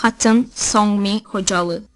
Khatan Songmi Khojaly.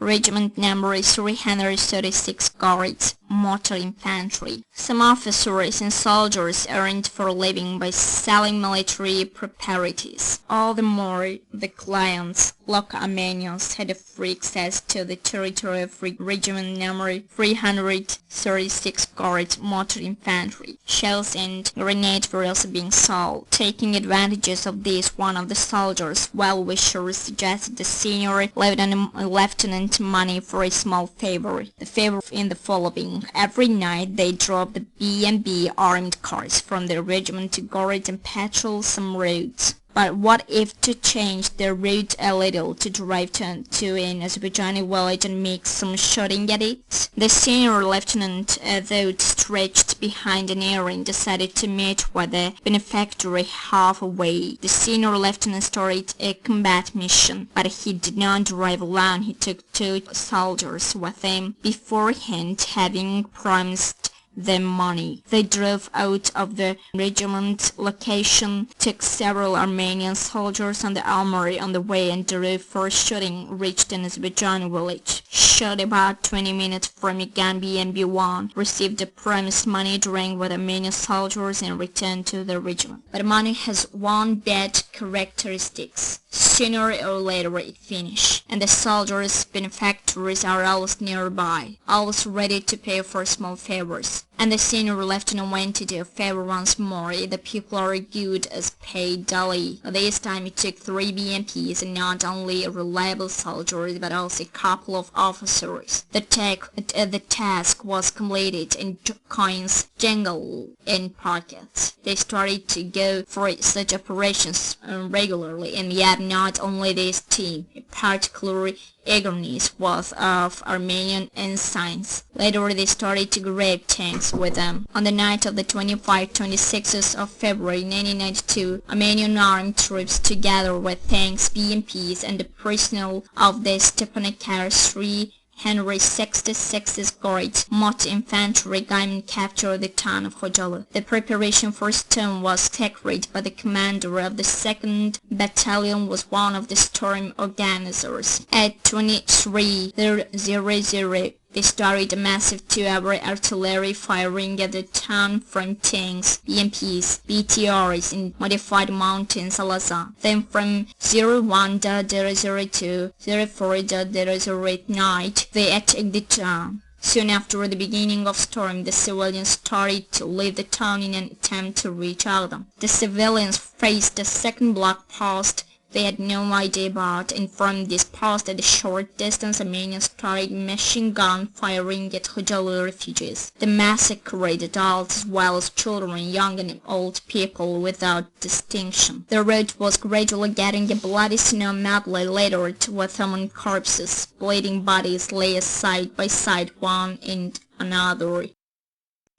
Regiment number 336 Guards, Motor Infantry. Some officers and soldiers earned for a living by selling military preparations. All the more the clients, local Armenians, had free access to the territory of Regiment number 336 Guards, Motor Infantry. Shells and grenades were also being sold. Taking advantage of this, one of the soldiers' well-wishers suggested the senior lieutenant money for a small favor. The favor in the following: every night they drove the B&B armed cars from the regiment to guard and patrol some roads. But what if to change their route a little, to drive to an Azerbaijani village and make some shooting at it? The senior lieutenant, though stretched behind an earring, decided to meet with the benefactor halfway. The senior lieutenant started a combat mission, but he did not drive alone. He took 2 soldiers with him beforehand, having promised them money. They drove out of the regiment location, took several Armenian soldiers on the armory on the way, and drove for shooting, reached an Azerbaijani village. Shot about 20 minutes from a gun B&B1, received the promised money, drank with Armenian soldiers, and returned to the regiment. But money has one bad characteristic: sooner or later it finishes, and the soldiers' benefactors are always nearby, always ready to pay for small favors. And the senior lieutenant went to do a favor once more. The people are good as paid daily. This time he took 3 BMPs, and not only a reliable soldier, but also a couple of officers. The task was completed, and coins jingled in pockets. They started to go for such operations regularly, and yet not only this team. A particular eagerness was of Armenian ensigns. Later they started to grab tanks with them. On the night of the 25-26th of February 1992, Armenian armed troops, together with tanks, BMPs, and the personnel of the Stepanakert 366 Guards, Motor Infantry Regiment, captured the town of Khojaly. The preparation for storm was sacred, but the commander of the 2nd Battalion was one of the storm organizers. At 23:00, they started a massive 2-hour artillery firing at the town from tanks, BMPs, BTRs, and modified mountain Salazar. Then from 01:00 to 04:00 at night, they attacked the town. Soon after the beginning of storm, the civilians started to leave the town in an attempt to reach Agdam. The civilians faced the 2nd block post they had no idea about, and from this post at a short distance, Armenians started machine gun firing at Khojaly refugees. They massacred adults as well as children, young and old people without distinction. The road was gradually getting a bloody snow medley littered with human corpses. Bleeding bodies lay side by side, one and another.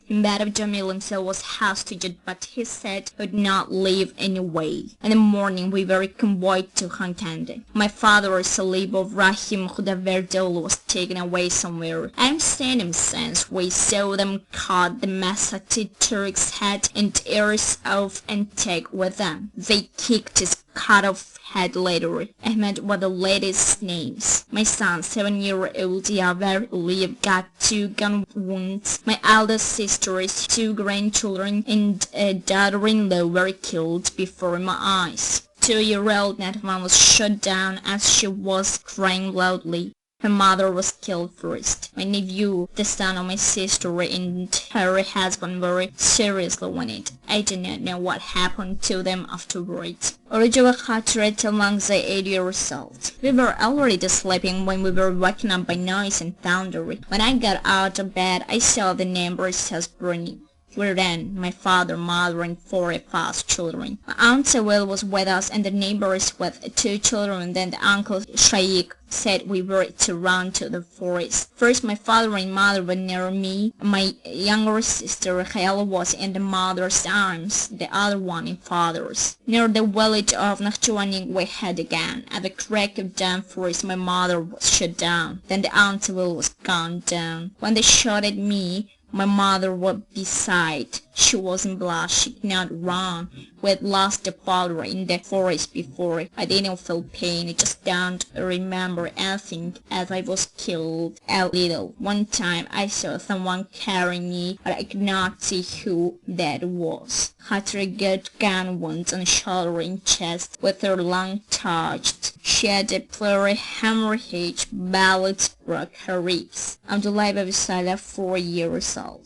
Madame Jamil himself was hostage, but he said he would not leave anyway. In the morning we were convoyed to Khankande. My father, Salib of Rahim Khudaverdol, was taken away somewhere. I haven't seen him since. We saw them cut the Massati Turk's head and ears off and take with them. They kicked his cut-off head later. Ahmed were the latest names. My son, 7-year-old Yaver Aliyev, got 2 gun wounds. My eldest sister's 2 grandchildren and a daughter-in-law were killed before my eyes. 2-year-old Natman was shot down as she was crying loudly. Her mother was killed first. My nephew, the son of my sister, and her husband were seriously wounded. I do not know what happened to them afterwards. Original Khatrat among the 8 years old. We were already sleeping when we were waken up by noise and thunder. When I got out of bed, I saw the neighbor's house burning. We ran, my father, mother, and 4 of us children. My aunt Sewell was with us, and the neighbors with 2 children. Then the uncle Shaikh said we were to run to the forest. First my father and mother were near me. My younger sister Khayala was in the mother's arms, the other one in father's. Near the village of Nakhchivan we had again. At the crack of dawn first my mother was shot down. Then the aunt Sewell was gunned down. When they shot at me, My mother was beside. She wasn't blush, she could not run. We had lost a father in the forest before. I didn't feel pain, I just don't remember anything as I was killed a little. One time I saw someone carrying me, but I could not see who that was. Had a good gun wound on shoulder and chest, with her lung touched. She had a pleural hemorrhage, bullets broke her ribs. Abdullah Babisala, 4 years old.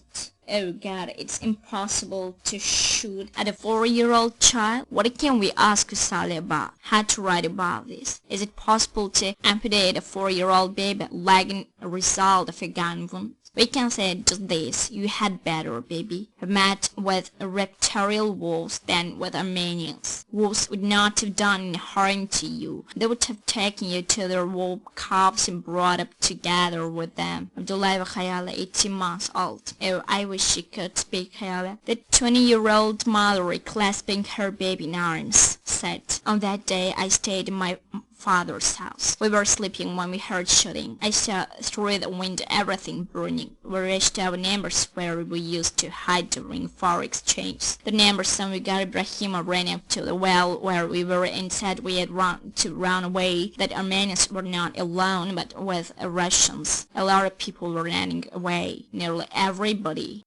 Oh God, it's impossible to shoot at a 4-year-old child. What can we ask Saleh about? How to write about this? Is it possible to amputate a 4-year-old baby leg as a result of a gun wound? We can say just this: you had better, baby, have met with reptilian wolves than with Armenians. Wolves would not have done any harm to you. They would have taken you to their wolf cubs and brought up together with them. Abdullah Khojaly, 18 months old. Oh, I wish she could speak Khojaly. The 20-year-old mother, clasping her baby in arms, said, "On that day I stayed in my father's house. We were sleeping when we heard shooting. I saw through the window everything burning. We reached our neighbors where we used to hide during foreign exchange. The neighbor's son Ibrahim ran up to the well where we were and said we had run away, that Armenians were not alone but with Russians. A lot of people were running away, nearly everybody.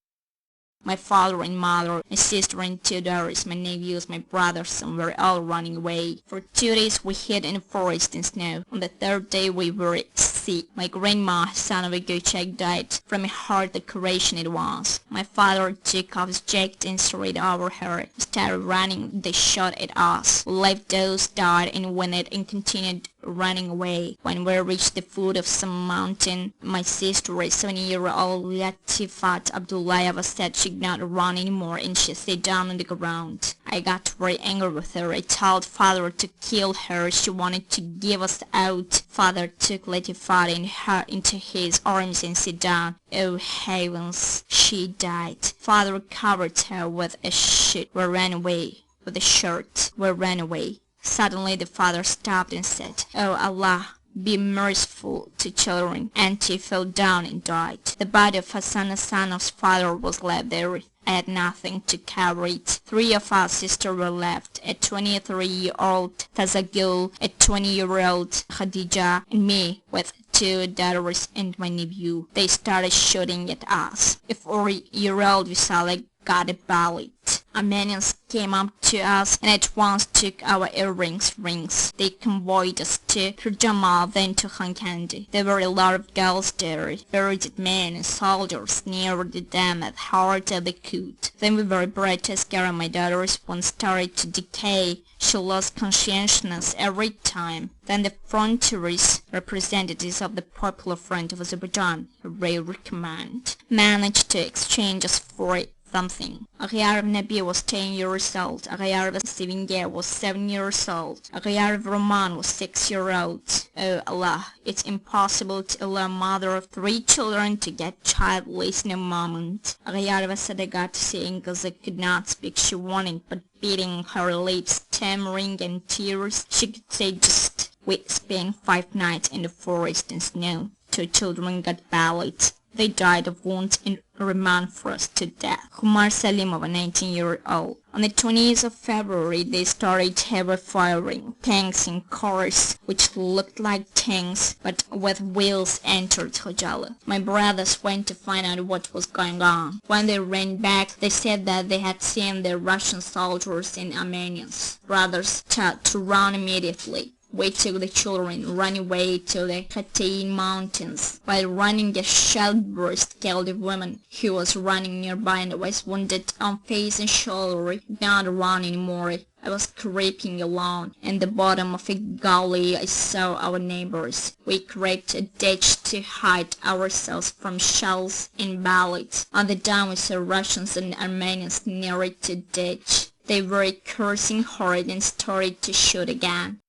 My father and mother, my sister and 2 daughters, my nephews, my brothers, and were all running away. For 2 days we hid in the forest in snow. On the 3rd day we were sick. My grandma, son of a Gocek, died from a heart operation it was. My father took off his jacket and threw it over her. We started running. They shot at us. We left those died and went and continued running away. When we reached the foot of some mountain, my sister, a 7-year-old Latifat Abdullayeva, said she could not run anymore and she sat down on the ground. I got very angry with her. I told father to kill her. She wanted to give us out. Father took Latifat and her into his arms and sat down. Oh heavens, she died. Father covered her with a sheet. We ran away. With a shirt. We ran away. Suddenly the father stopped and said, "Oh Allah, be merciful to children," and he fell down and died. The body of Hassan Hassanov's father was left there. I had nothing to carry it. 3 of our sisters were left, a 23-year-old Tazagul, a 20-year-old Khadija, and me with 2 daughters and my nephew. They started shooting at us. A 4-year-old Visala got a bullet. Armenians came up to us and at once took our rings. They convoyed us to Khojaly, then to Khojaly. There were a lot of girls there, buried men and soldiers near them as hard as they could. Then we were brought to scare my daughters. One started to decay. She lost consciousness every time. Then the frontiers representatives of the Popular Front of Azerbaijan, a railway command, managed to exchange us for something. Aghayarov Nabi was 10 years old. Aghayarov Sevinge was 7 years old. Aghayarov Roman was 6 years old. Oh Allah, it's impossible to allow a mother of 3 children to get childless in a moment. Aghayarov Sadagat saying because I could not speak, she wanted, but beating her lips, stammering and tears, she could say just, "We spent 5 nights in the forest in snow. 2 children got bullets. They died of wounds and remained frozen to death." Khumar Salimov, a 19-year-old. On the 20th of February, they started heavy firing. Tanks and cars, which looked like tanks but with wheels, entered Khojaly. My brothers went to find out what was going on. When they ran back, they said that they had seen the Russian soldiers and Armenians. Brothers told to run immediately. We took the children, ran away to the Khojaly mountains. While running, a shell burst killed a woman who was running nearby and was wounded on face and shoulder. Could not run anymore. I was creeping along. In the bottom of a gully, I saw our neighbors. We crept a ditch to hide ourselves from shells and bullets. On the down, we saw Russians and Armenians near the ditch. They were cursing hard and started to shoot again.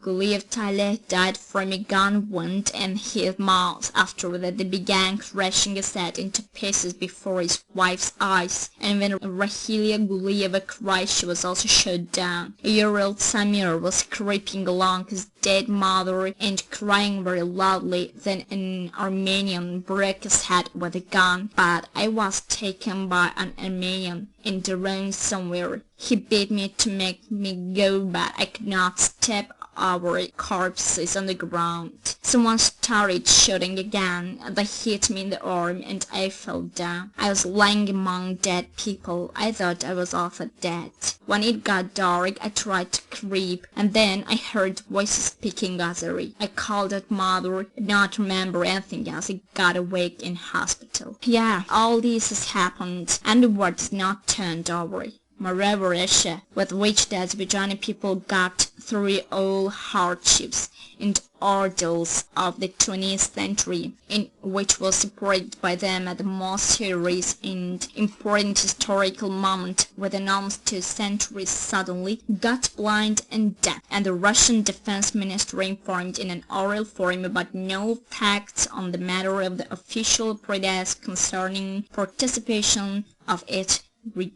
Guliyev Taleh died from a gun wound in his mouth. After that they began crashing his head into pieces before his wife's eyes, and when Rahilia Guliyeva cried she was also shot down. A year-old Samir was creeping along his dead mother and crying very loudly. Then an Armenian broke his head with a gun, but I was taken by an Armenian in the room somewhere. He beat me to make me go, but I could not step our corpses on the ground. Someone started shooting again. They hit me in the arm and I fell down. I was lying among dead people. I thought I was also dead. When it got dark, I tried to creep, and then I heard voices speaking Azeri. I called out mother, did not remember anything else. I got awake in hospital. Yeah, all this has happened, and the war is not turned over. Moreover, Russia, with which the Azerbaijani people got through all hardships and ordeals of the 20th century, in which was supported by them at the most serious and important historical moment within almost 2 centuries, suddenly got blind and deaf, and the Russian Defense Ministry informed in an oral form about no facts on the matter of the official protest concerning participation of its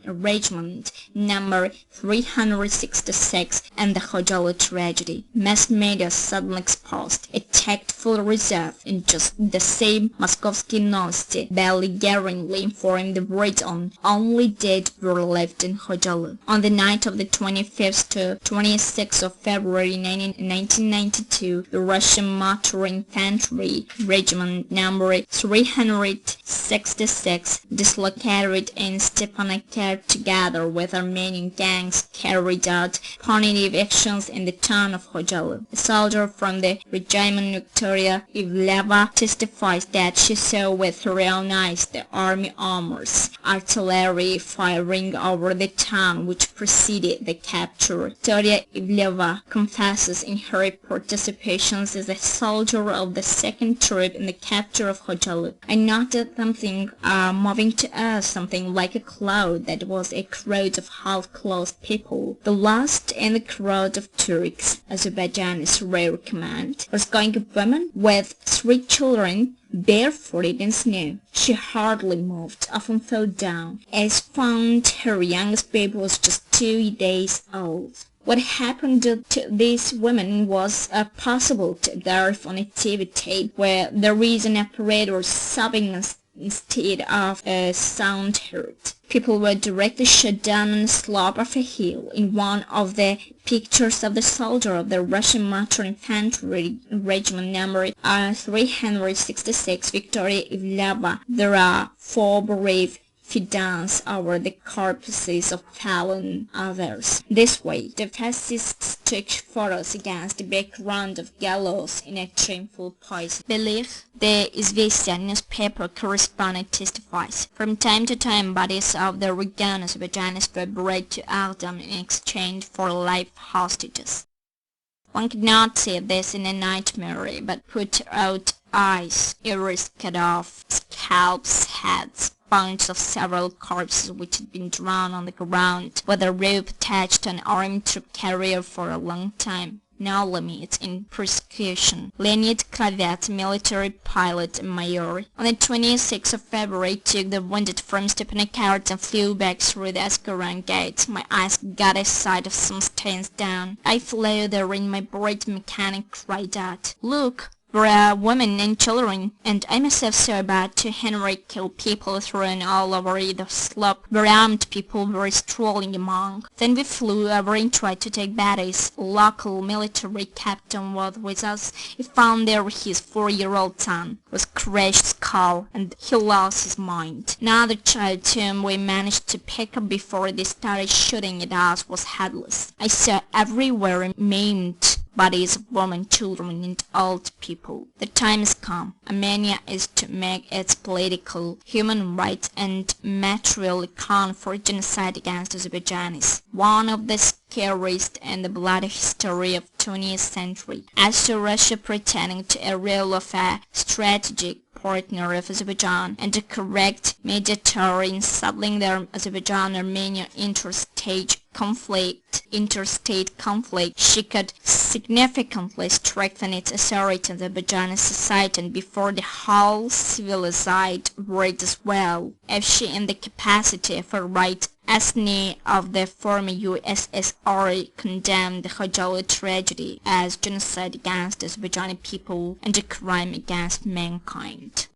Regiment number 366 and the Khojaly tragedy. Mass media suddenly exposed a tactful reserve, and just the same Moskovsky Novosti belligerently informed the world only dead were left in Khojaly. On the night of the 25th to 26th of February 1992, the Russian Motor Infantry Regiment number 366 dislocated in Stepanakert together with Armenian gangs carried out punitive actions in the town of Khojaly. A soldier from the regiment Victoria Ivleva testifies that she saw with her own eyes the army armors, artillery firing over the town which preceded the capture. Victoria Ivleva confesses in her participations as a soldier of the 2nd Troop in the capture of Khojaly. I noted something moving to us, something like a cloud that was a crowd of half-clothed people. The last in the crowd of Turks, Azerbaijan's rare command, was going a woman with 3 children, barefooted in snow. She hardly moved, often fell down, as found her youngest baby was just 2 days old. What happened to these women was possible to observe on a TV tape, where there is an operator sobbing instead of a sound heard. People were directly shot down on the slope of a hill. In one of the pictures of the soldier of the Russian Motor Infantry Regiment number 366 Victoria Ivleva, there are 4 brave fidans over the corpses of fallen others. This way, the fascists took photos against the background of gallows in a shameful poison. Belief, the Izvestia newspaper correspondent testifies. From time to time, bodies of the Regan Azerbaijanis were brought to Agdam in exchange for life hostages. One could not see this in a nightmare, but put out eyes, ears cut off, scalps, heads, bunch of several corpses which had been drawn on the ground with a rope attached to an armed troop carrier for a long time. No limits in persecution. Leonid Kravet, military pilot and mayor, on the 26th of February took the wounded from Stepanakert and flew back through the Ascaran gate. My eyes got a sight of some stains down. I flew there and my bored mechanic cried out, "Look! There are women and children," and I myself saw about 200 killed people thrown all over the slope, where armed people were strolling among. Then we flew over and tried to take bodies. A local military captain was with us. He found there his 4-year-old son, was crushed skull, and he lost his mind. Another child whom we managed to pick up before they started shooting at us was headless. I saw everywhere maimed bodies of women, children, and old people. The time has come. Armenia is to make its political, human rights, and material account for genocide against Azerbaijanis, one of the scariest in the bloody history of 20th century. As to Russia pretending to a role of a strategic partner of Azerbaijan and a correct mediator in settling their Azerbaijan-Armenia interest stage interstate conflict, she could significantly strengthen its authority in the Azerbaijan society and before the whole civilized world as well, if she in the capacity of a right ethne of the former USSR condemned the Khojaly tragedy as genocide against the Azerbaijani people and a crime against mankind.